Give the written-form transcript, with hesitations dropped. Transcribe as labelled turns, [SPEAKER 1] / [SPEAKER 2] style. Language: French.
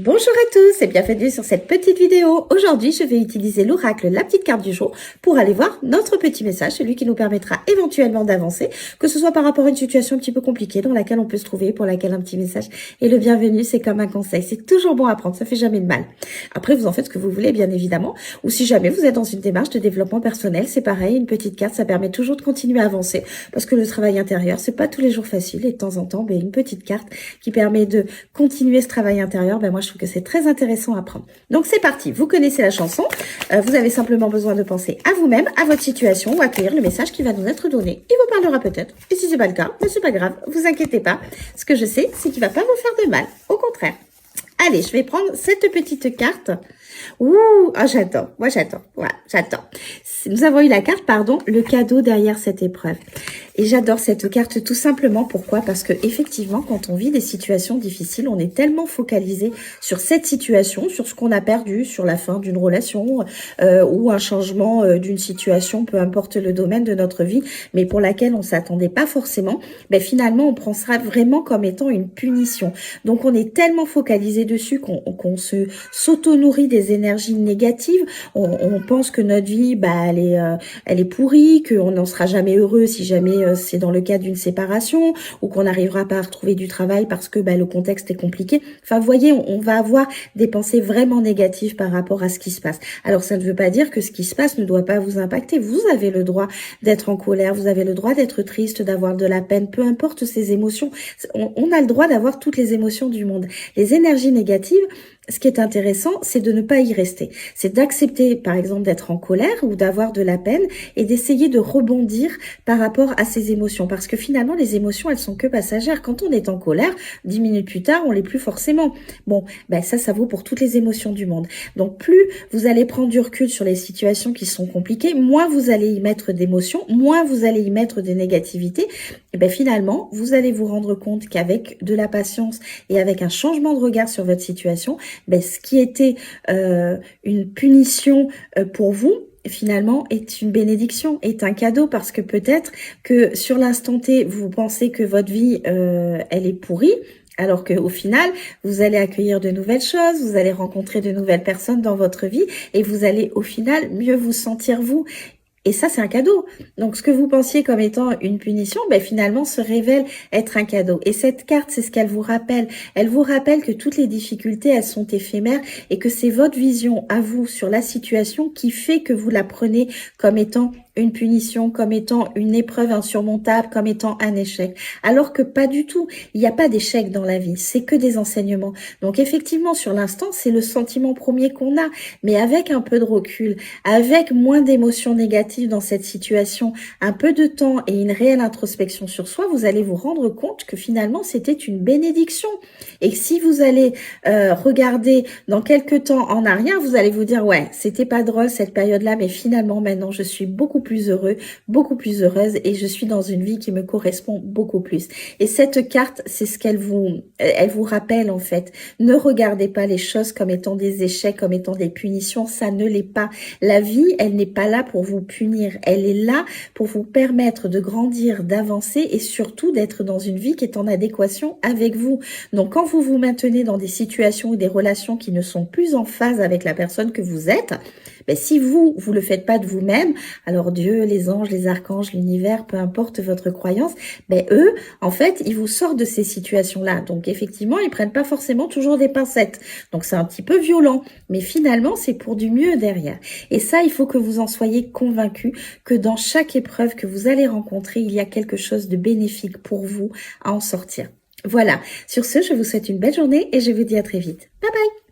[SPEAKER 1] Bonjour à tous et bienvenue sur cette petite vidéo. Aujourd'hui, je vais utiliser l'oracle, la petite carte du jour, pour aller voir notre petit message, celui qui nous permettra éventuellement d'avancer, que ce soit par rapport à une situation un petit peu compliquée dans laquelle on peut se trouver, pour laquelle un petit message est le bienvenu. C'est comme un conseil, c'est toujours bon à prendre, ça fait jamais de mal. Après, vous en faites ce que vous voulez, bien évidemment, ou si jamais vous êtes dans une démarche de développement personnel, c'est pareil, une petite carte, ça permet toujours de continuer à avancer, parce que le travail intérieur, c'est pas tous les jours facile, et de temps en temps, une petite carte qui permet de continuer ce travail intérieur, moi je trouve que c'est très intéressant à prendre. Donc c'est parti, vous connaissez la chanson, vous avez simplement besoin de penser à vous-même, à votre situation ou accueillir le message qui va nous être donné. Il vous parlera peut-être, et si c'est pas le cas, c'est pas grave, vous inquiétez pas. Ce que je sais, c'est qu'il va pas vous faire de mal, au contraire. Allez, je vais prendre cette petite carte. Ouh, ah, j'adore, moi j'adore, voilà, j'adore. Nous avons eu la carte, le cadeau derrière cette épreuve. Et j'adore cette carte tout simplement, pourquoi? Parce que effectivement, quand on vit des situations difficiles, on est tellement focalisé sur cette situation, sur ce qu'on a perdu, sur la fin d'une relation ou un changement d'une situation, peu importe le domaine de notre vie, mais pour laquelle on s'attendait pas forcément, finalement, on prend ça vraiment comme étant une punition. Donc, on est tellement focalisé dessus qu'on s'auto-nourrit des énergies négatives. On pense que notre vie, elle est pourrie, qu'on n'en sera jamais heureux si jamais c'est dans le cas d'une séparation, ou qu'on n'arrivera pas à retrouver du travail parce que le contexte est compliqué. Enfin, vous voyez, on va avoir des pensées vraiment négatives par rapport à ce qui se passe. Alors, ça ne veut pas dire que ce qui se passe ne doit pas vous impacter. Vous avez le droit d'être en colère, vous avez le droit d'être triste, d'avoir de la peine, peu importe ces émotions. On a le droit d'avoir toutes les émotions du monde. Les énergies négatives, ce qui est intéressant, c'est de ne pas y rester. C'est d'accepter, par exemple, d'être en colère ou d'avoir de la peine et d'essayer de rebondir par rapport à ces émotions. Parce que finalement, les émotions, elles sont que passagères. Quand on est en colère, 10 minutes plus tard, on l'est plus forcément. Bon, ça vaut pour toutes les émotions du monde. Donc, plus vous allez prendre du recul sur les situations qui sont compliquées, moins vous allez y mettre d'émotions, moins vous allez y mettre de négativité. Et finalement, vous allez vous rendre compte qu'avec de la patience et avec un changement de regard sur votre situation, ce qui était une punition pour vous, finalement, est une bénédiction, est un cadeau, parce que peut-être que sur l'instant T, vous pensez que votre vie, elle est pourrie, alors qu'au final, vous allez accueillir de nouvelles choses, vous allez rencontrer de nouvelles personnes dans votre vie, et vous allez au final mieux vous sentir vous. Et ça, c'est un cadeau. Donc, ce que vous pensiez comme étant une punition, finalement, se révèle être un cadeau. Et cette carte, c'est ce qu'elle vous rappelle. Elle vous rappelle que toutes les difficultés, elles sont éphémères et que c'est votre vision à vous sur la situation qui fait que vous la prenez comme étant une punition, comme étant une épreuve insurmontable, comme étant un échec. Alors que pas du tout. Il n'y a pas d'échec dans la vie. C'est que des enseignements. Donc, effectivement, sur l'instant, c'est le sentiment premier qu'on a. Mais avec un peu de recul, avec moins d'émotions négatives dans cette situation, un peu de temps et une réelle introspection sur soi, vous allez vous rendre compte que finalement, c'était une bénédiction. Et si vous allez regarder dans quelques temps en arrière, vous allez vous dire, ouais, c'était pas drôle cette période-là, mais finalement, maintenant, je suis beaucoup plus heureux, beaucoup plus heureuse, et je suis dans une vie qui me correspond beaucoup plus. Et cette carte, c'est ce elle vous rappelle, en fait. Ne regardez pas les choses comme étant des échecs, comme étant des punitions, ça ne l'est pas. La vie, elle n'est pas là pour vous punir, elle est là pour vous permettre de grandir, d'avancer et surtout d'être dans une vie qui est en adéquation avec vous. Donc, quand vous vous maintenez dans des situations ou des relations qui ne sont plus en phase avec la personne que vous êtes, si vous le faites pas de vous-même, alors Dieu, les anges, les archanges, l'univers, peu importe votre croyance, eux, en fait, ils vous sortent de ces situations-là. Donc, effectivement, ils prennent pas forcément toujours des pincettes. Donc, c'est un petit peu violent. Mais finalement, c'est pour du mieux derrière. Et ça, il faut que vous en soyez convaincus que dans chaque épreuve que vous allez rencontrer, il y a quelque chose de bénéfique pour vous à en sortir. Voilà. Sur ce, je vous souhaite une belle journée et je vous dis à très vite. Bye bye!